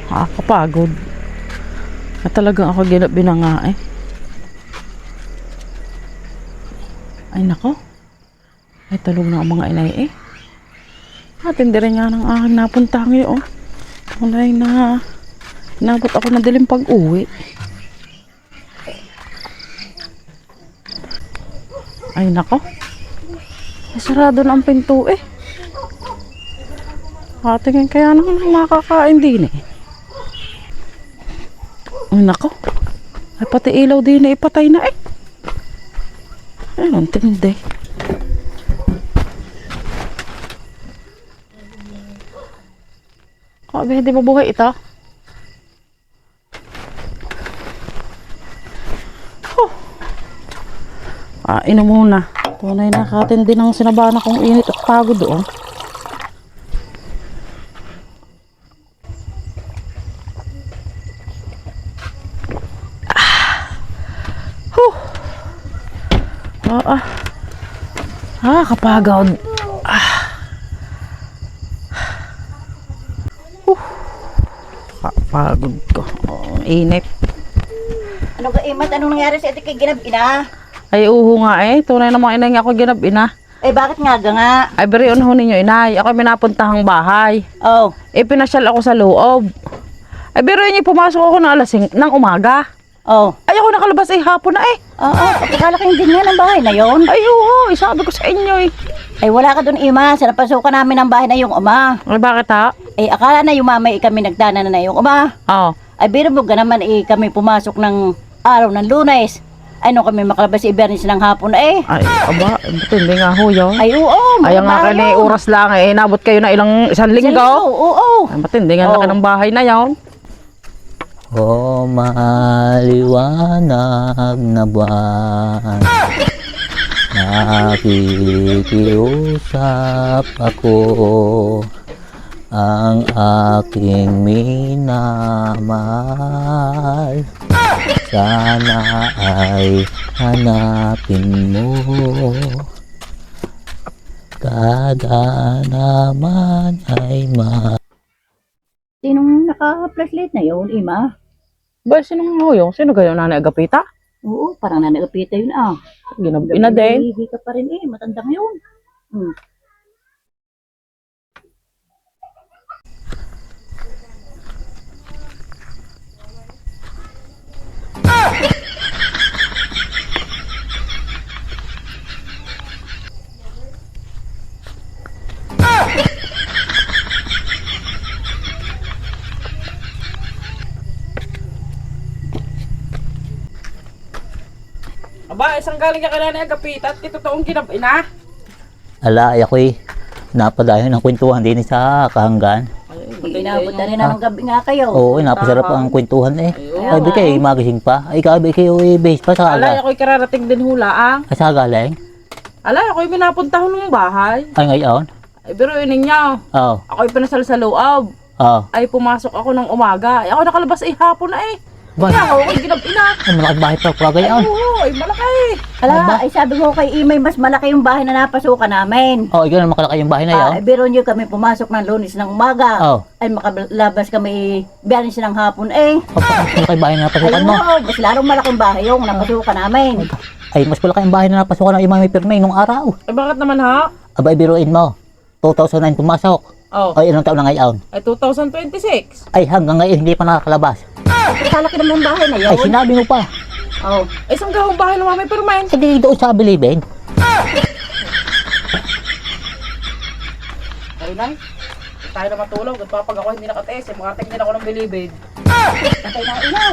Nakakapagod. At talagang ako binanga eh. Ay nako. Ay talog na ang mga inay eh. Atindi rin nga ng aking napunta ngayon. Walay na. Inabot ako ng dilim pag-uwi. Ay nako. Ay sarado na ang pinto eh. Tingin kaya naman makakain din eh. Ay nako. Ay pati ilaw din na ipatay na eh. Ay ang tindi. Kabi hindi mabuhay ito. Inom muna. Tunay na katindi ng sinabahan akong init at pagod doon. Kapagod. Kapagod ko. Init. Ano ka, Imat? Anong nangyari sa ito kay Ginab-ina? Ay, uho nga eh. Tunay na mga inay nga ako ginab-ina. Eh, bakit nga nga? Ay, beriyon ho ninyo inay. Ako minapuntahang bahay. Oh. Pinasyal ako sa loob. Ay, beriyon niyo pumasok ako ng alas 5 ng umaga. Oh. Ay, ako nakalabas hapon na eh. Oo, pagkakalaking din nga ng bahay na yon. Ay, uho. Sabi ko sa inyo eh. Ay, wala ka doon, Ima. Sa napasukan namin ng bahay na yung uma. Ay, bakit ha? Eh, akala na yung mamay kami nagdana na yung uma. Oo. Ay, birabog ka naman kami pumasok ng araw ng Lunes. Ay, nung kami makalabas si Bernice ng hapon eh. Ay, aba. Hindi nga ho yun. Ay, oo. Ay, nga kayo na oras lang eh. Nabot kayo na isang linggo. Oo. Ay, matindi nga laki ng bahay na yun. O maliwanag na buwan, nakikiusap ako, ang aking minamahal. Sana ay hanapin mo, kada naman ay Sinong naka-flashlight na yun, Ima? Ba, sino nga ho yun? Sino kayo, Nanay Agapita? Oo, parang nanagapita yun ah. Ginabina din. Hindi ka pa rin matandang yun. Aba, isang galing ka kay Nanay Agapita at kitotoong ginabina. Ala, ay ako'y napadayon ng kwentuhan din sa kahanggan. Inabot na rin ng gabi nga kayo. Oo, napasarap ang kwentuhan eh. Ay, di kayo magising pa. Ay, kabi kayo base pa sa Alay, kaga. ako'y kararating din hulaang. Ay, sa galing. Alay, ako'y minapunta ho ng bahay. Ay, ngayon. Ay, pero ninyo. Oo, Ako'y pinasal sa loob. oo. Ay, pumasok ako ng umaga. Ay, ako nakalabas hapon na eh. Ba? Kaya ako, ako'y ginabina. Ay, malaking bahay pa pala Ay, ngayon. oo, ay malaki. Hala, ay sabi ko kay Imay, mas malaki yung bahay na napasukan namin. Oo, ikaw na makalaki yung bahay na yun. Biro nyo kami pumasok ng Lunes ng umaga. Oo. Ay makalabas kami Bernice ng hapon eh. O, mas malaki bahay na napasukan mo. oo, mas larong malaking bahay yung napasukan namin. Ay, mas malaki yung bahay na napasukan ng Imay Pirmay nung araw. Ay, bakit naman ha? Abay, biruin mo. 2009 pumasok. Oh, Ay, ilang taon na ngayon? ay 2026. Ay, hanggang ngayon hindi pa nakakalabas. Kalaki naman yung bahay na yun. Ay, sinabi mo pa. Oo. Ay, isang gahong bahay ng Mami Permen. Hindi doon sa Bilibid. Ay, Nay. Tayo na matulog. At papag ako hindi nakatese. Makating din ako ng bilibid. Patay na ina.